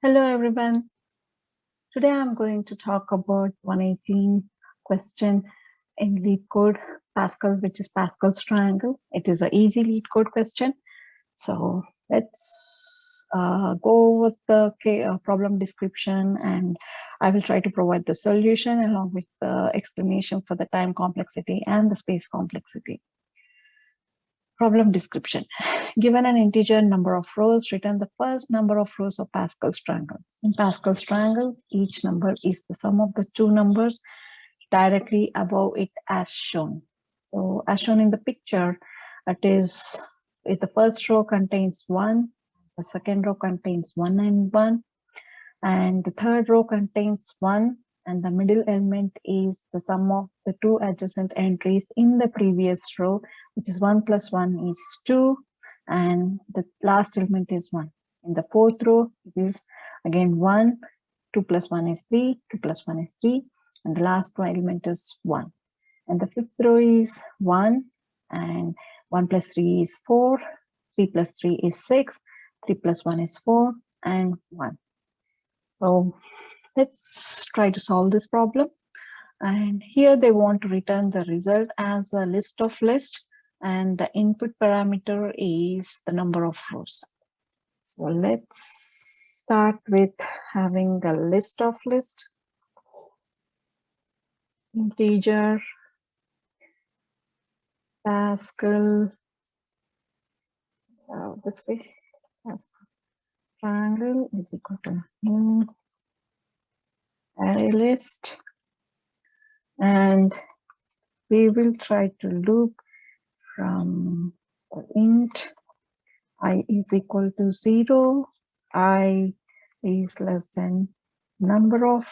Hello everyone. Today I'm going to talk about 118 question in LeetCode-Pascal, which is Pascal's triangle. It is an easy LeetCode question. So let's go with the problem description, and I will try to provide the solution along with the explanation for the time complexity and the space complexity. Problem description. Given an integer number of rows, return the first number of rows of Pascal's triangle. In Pascal's triangle, each number is the sum of the two numbers directly above it as shown. So as shown in the picture, it is if the first row contains 1, the second row contains 1 and 1, and the third row contains 1, and the middle element is the sum of the two adjacent entries in the previous row, which is 1 plus 1 is 2, and the last element is 1. In the fourth row, it is again 1, 2 plus 1 is 3, 2 plus 1 is 3, and the last element is 1. And the fifth row is 1, and 1 plus 3 is 4, 3 plus 3 is 6, 3 plus 1 is 4, and 1. So let's try to solve this problem. And here they want to return the result as a list of list, and the input parameter is the number of rows. So let's start with having the list of list, integer, Pascal. So this way, Pascal triangle is equal to new array list, and we will try to loop from int I is equal to 0, I is less than number of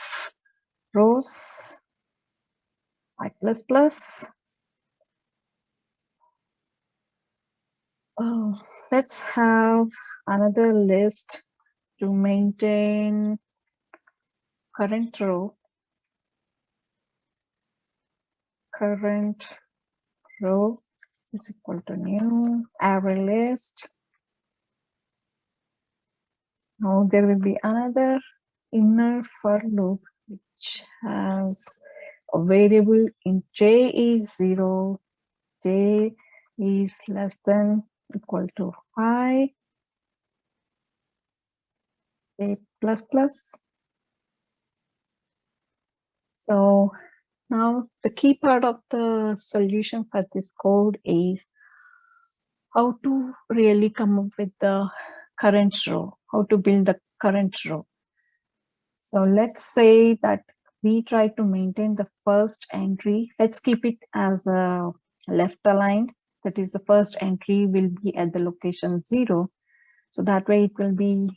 rows, I plus plus. Oh, let's have another list to maintain current row. Current row is equal to new array list. Now there will be another inner for loop which has a variable in j is 0, j is less than equal to I, j plus plus. So now the key part of the solution for this code is how to really come up with the current row, how to build the current row. So let's say that we try to maintain the first entry. Let's keep it as a left aligned. That is, the first entry will be at the location 0. So that way it will be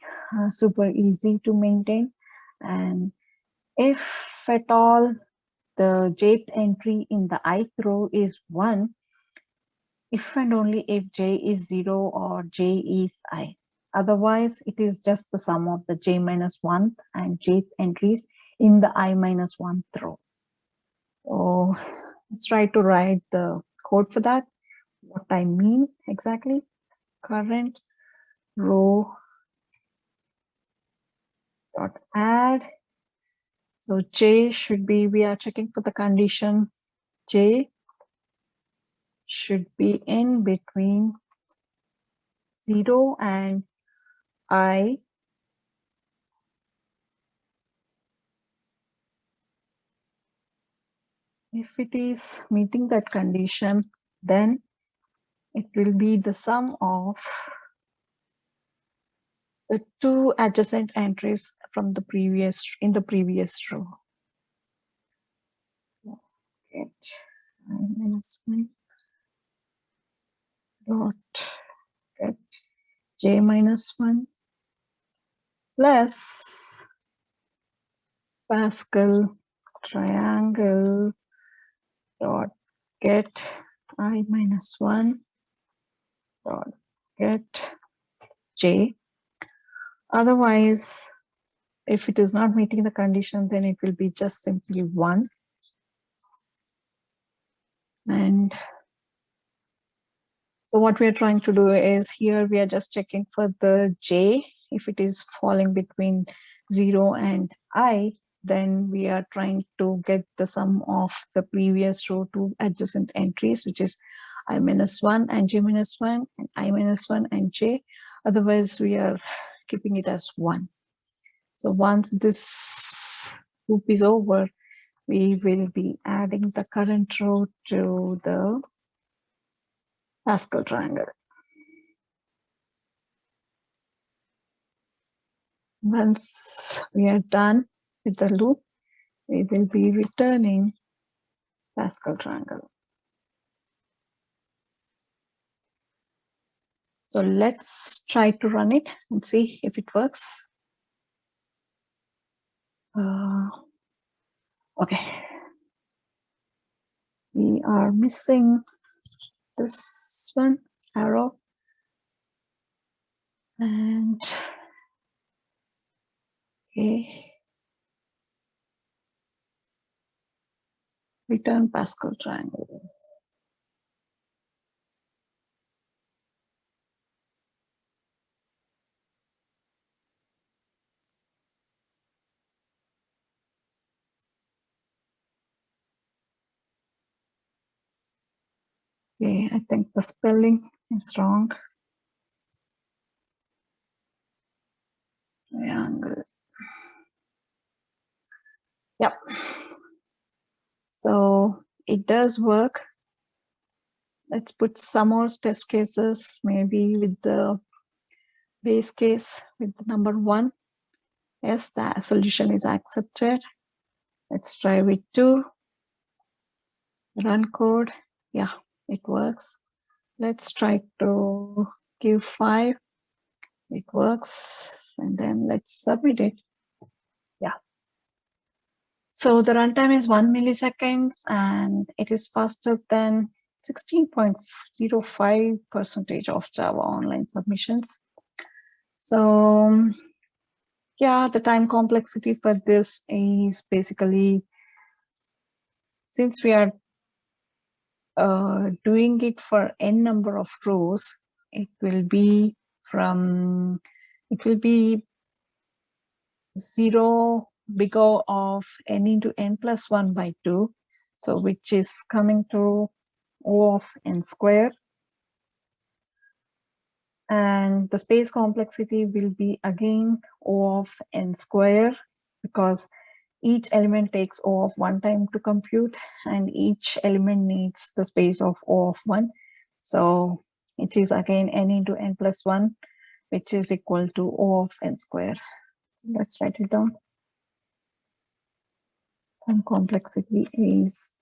super easy to maintain. And if at all the jth entry in the ith row is 1, if and only if j is 0 or j is I. Otherwise, it is just the sum of the j minus 1th and jth entries in the I minus 1th row. So let's try to write the code for that. What I mean exactly, current row dot add. So j should be, we are checking for the condition, j should be in between 0 and I. If it is meeting that condition, then it will be the sum of the two adjacent entries from the previous row. Get minus 1 dot get j minus 1 plus Pascal triangle dot get I minus 1 dot get j. Otherwise, if it is not meeting the condition, then it will be just simply 1. And so what we are trying to do is, here we are just checking for the j if it is falling between 0 and I, then we are trying to get the sum of the previous row to adjacent entries, which is I-1 and j-1 and I-1 and j. Otherwise, we are keeping it as 1. So once this loop is over, we will be adding the current row to the Pascal triangle. Once we are done with the loop, we will be returning Pascal triangle. So let's try to run it and see if it works. Okay. We are missing this one, arrow. And okay. Return Pascal triangle. Okay, I think the spelling is wrong. Triangle. Yep. So it does work. Let's put some more test cases, maybe with the base case with the number 1. Yes, the solution is accepted. Let's try with 2. Run code. Yeah, it works. Let's try to give 5. It works. And then let's submit it. Yeah. So the runtime is 1 milliseconds and it is faster than 16.05% of Java online submissions. So yeah, the time complexity for this is basically, since we are doing it for n number of rows, it will be 0 big O of n into n plus 1 by 2. So which is coming to O of n square. And the space complexity will be again O of n square, because each element takes O of 1 time to compute, and each element needs the space of O of 1. So it is again n into n plus 1, which is equal to O of n square. So let's write it down. And complexity is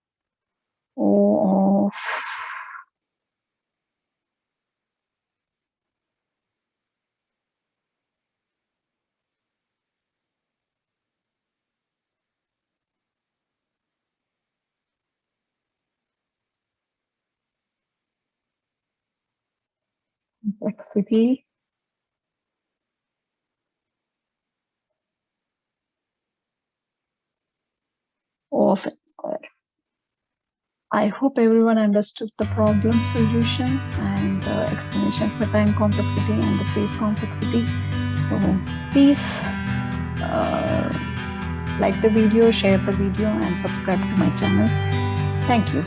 O of complexity O of n square. I hope everyone understood the problem solution and the explanation for time complexity and the space complexity. So please like the video, share the video, and subscribe to my channel. Thank you.